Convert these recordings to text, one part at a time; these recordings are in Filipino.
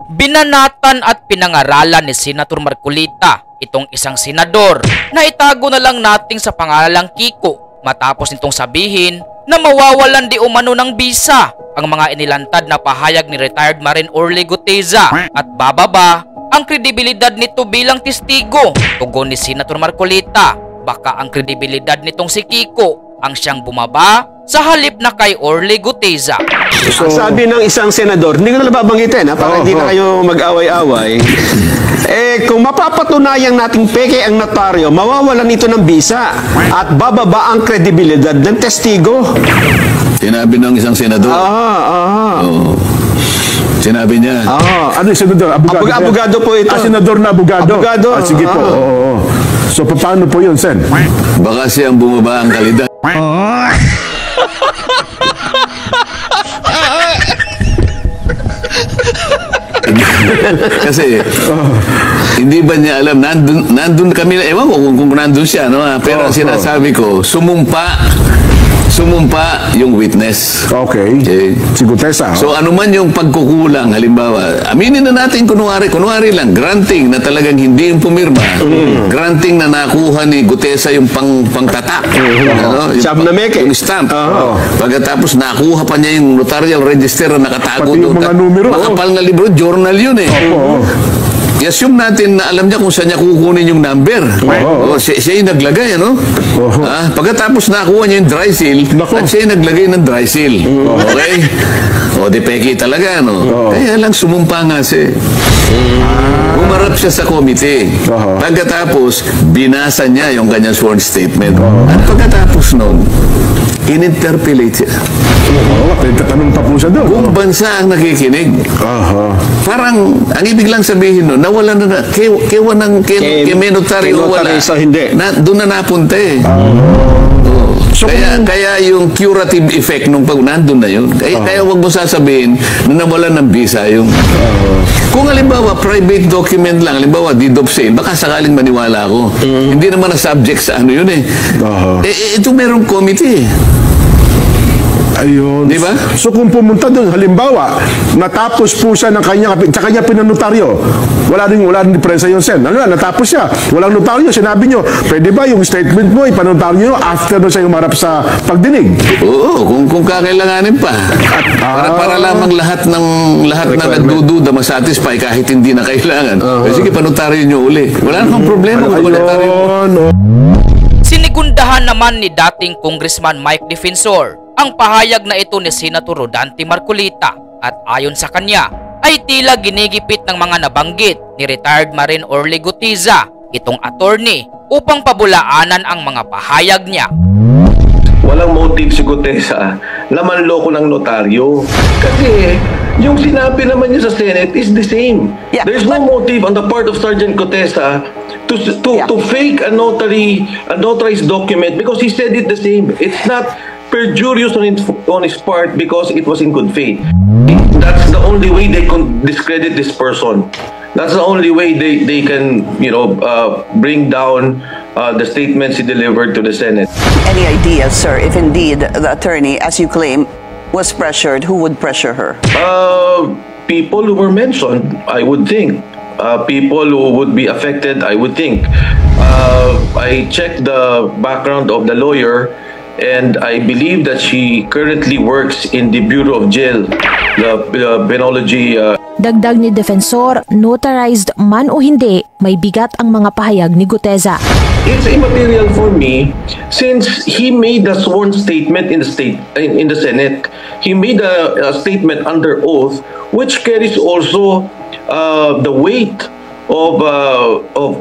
Binanatan at pinangaralan ni Senator Marcolita itong isang senador na itago na lang nating sa pangalalang Kiko matapos nitong sabihin na mawawalan di umano ng bisa ang mga inilantad na pahayag ni retired Marine Orly Guteza at bababa ang kredibilidad nito bilang testigo. Tugon ni Senator Marcolita, baka ang kredibilidad nitong si Kiko ang siyang bumaba sa halip na kay Orly Guteza. So, sabi ng isang senador, hindi ko na nababanggitin para hindi na kayo mag-away-away. Kung mapapatunayang nating peke ang notaryo, mawawalan ito ng bisa at bababa ang kredibilidad ng testigo. Sinabi ng isang senador. Oo. Sinabi niya. Ano yung senador? Abogado, abogado po ito. Senador na abogado. Abogado. Sige po. So, paano po yun, Sen? Baka siyang bumaba ang kalidad. Kasi hindi ba niya alam, nandun kami, ewan ko kung nandun siya, no? Pero ang sinasabi ko, sumumpa yung witness. Okay. Si Guteza. So ano man yung pagkukulang, halimbawa, aminin na natin kunwari lang, granting na talagang hindi yung pumirma, granting na nakuha ni Guteza yung pangtatak. Yung stamp. Pagkatapos nakuha pa niya yung notarial register na nakatago doon. Pati yung mga numero. Makapal na libro, journal yun eh. I-assume natin na alam niya kung saan niya kukunin yung number. Siya yung naglagay, ano? Pagkatapos nakuha niya yung dry seal, at siya yung naglagay ng dry seal. Okay? O, di peki talaga, no? Kaya lang sumumpa nga siya. Umarap siya sa committee. Pagkatapos, binasa niya yung kanyang sworn statement. At pagkatapos nun, in-interpellate siya. Tanong pa po siya doon. Kung bansa ang nakikinig. Parang, ang ibig lang sabihin nun, nawala na, kay notaryo wala. Doon na napunta eh. So, kaya yung curative effect nung pag nandun na yun, kaya wag mo sasabihin na nawalan ng bisa yung... Kung halimbawa, private document lang, halimbawa, deed of sale, baka sakaling maniwala ako. Hindi naman na subject sa ano yun eh. Ito merong committee eh. Ayun. Di ba? So kung pumunta doon, halimbawa, natapos po siya ng sa kanya pinanotaryo, wala rin diferensya yun, Sen. Natapos siya, walang notaryo, sinabi nyo, pwede ba yung statement mo, ipanotaryo nyo after doon siya umarap sa pagdinig? Oo, kung kakailanganin pa. Para lamang lahat na nagdududa masatisfy kahit hindi na kailangan. Sige, panotaryo nyo uli. Wala namang problema kung panotaryo mo. Sinigundahan naman ni dating Congressman Mike Defensor ang pahayag na ito ni Senator Rodante Marcolita at ayon sa kanya ay tila ginigipit ng mga nabanggit ni retired Marine Orly Guteza itong attorney upang pabulaanan ang mga pahayag niya. Walang motive si Guteza na manloko ng notaryo kasi yung sinabi naman niya sa Senate is the same. There's no motive on the part of Sergeant Guteza to fake a notarized document because he said it the same. It's not perjurious on his part because it was in good faith. That's the only way they can discredit this person. That's the only way they can, bring down the statements he delivered to the Senate. Any idea, sir, if indeed the attorney, as you claim, was pressured, who would pressure her? People who were mentioned, I would think. People who would be affected, I would think. I checked the background of the lawyer, and I believe that she currently works in the Bureau of Jail, the penology. Dagdag ni Defensor, notarized man o hindi, may bigat ang mga pahayag ni Guteza. It's immaterial for me since he made a sworn statement in the Senate. He made a statement under oath, which carries also the weight of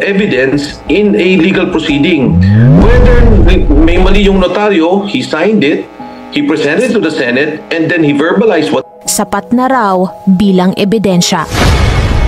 evidence in a legal proceeding. Whether may mali yung notaryo, he signed it, he presented it to the Senate, and then he verbalized what... Sapat na raw bilang ebidensya.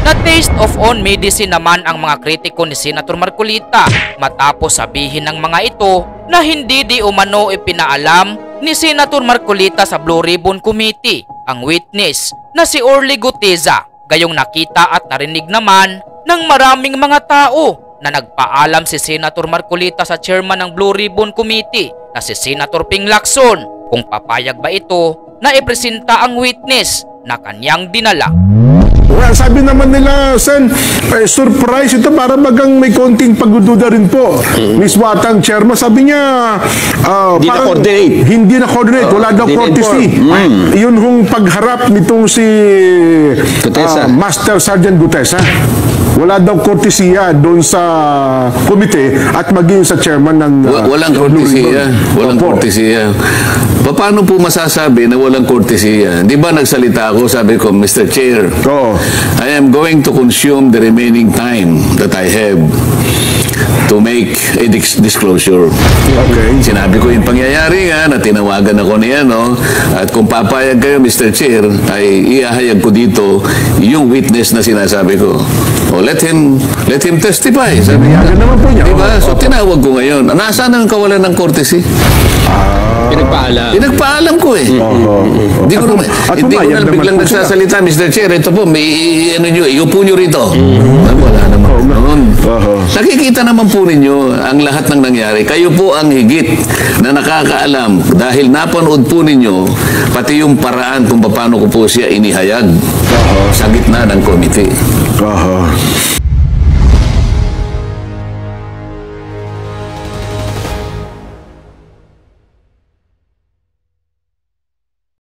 Na-taste of on medicine naman ang mga kritiko ni Senator Marcolita matapos sabihin ng mga ito na hindi di umano ipinaalam ni Senator Marcolita sa Blue Ribbon Committee ang witness na si Orly Guteza, gayong nakita at narinig naman ng maraming mga tao na nagpaalam si Senator Marcolita sa chairman ng Blue Ribbon Committee na si Senator Ping Lacson kung papayag ba ito na ipresenta ang witness na kanyang dinala. Well, sabi naman nila, Sen, surprise ito para bagang may konting pagdududa rin po. Miss Watang, chairman, sabi niya, Hindi parang na-coordinate. Hindi na-coordinate, wala daw Hindi courtesy. Yun hong pagharap nitong si Gutesa. Master Sergeant Gutesa. Wala daw kortesiya doon sa komite at maging sa chairman ng... Walang kortesiya. Walang kortesiya. Paano po masasabi na walang kortesiya? Di ba nagsalita ako, sabi ko, Mr. Chair, Oo. I am going to consume the remaining time that I have to make a disclosure. Okay. Sinabi ko yung pangyayari nga na tinawagan ako niya, no? At kung papayag kayo, Mr. Chair, ay iahayag ko dito yung witness na sinasabi ko. O, let him testify. Sabi niya. Yan naman po niya. Diba? So, tinawag ko ngayon. Nasaan ang kawalan ng courtesy? Pinagpaalam ko eh. Hindi ko naman biglang nagsasalita, Mr. Chair, ito po, may iupo nyo rito. Wala naman. Nakikita naman po ninyo ang lahat ng nangyari. Kayo po ang higit na nakakaalam dahil napanood po ninyo pati yung paraan kung paano ko po siya inihayag sa gitna ng komite.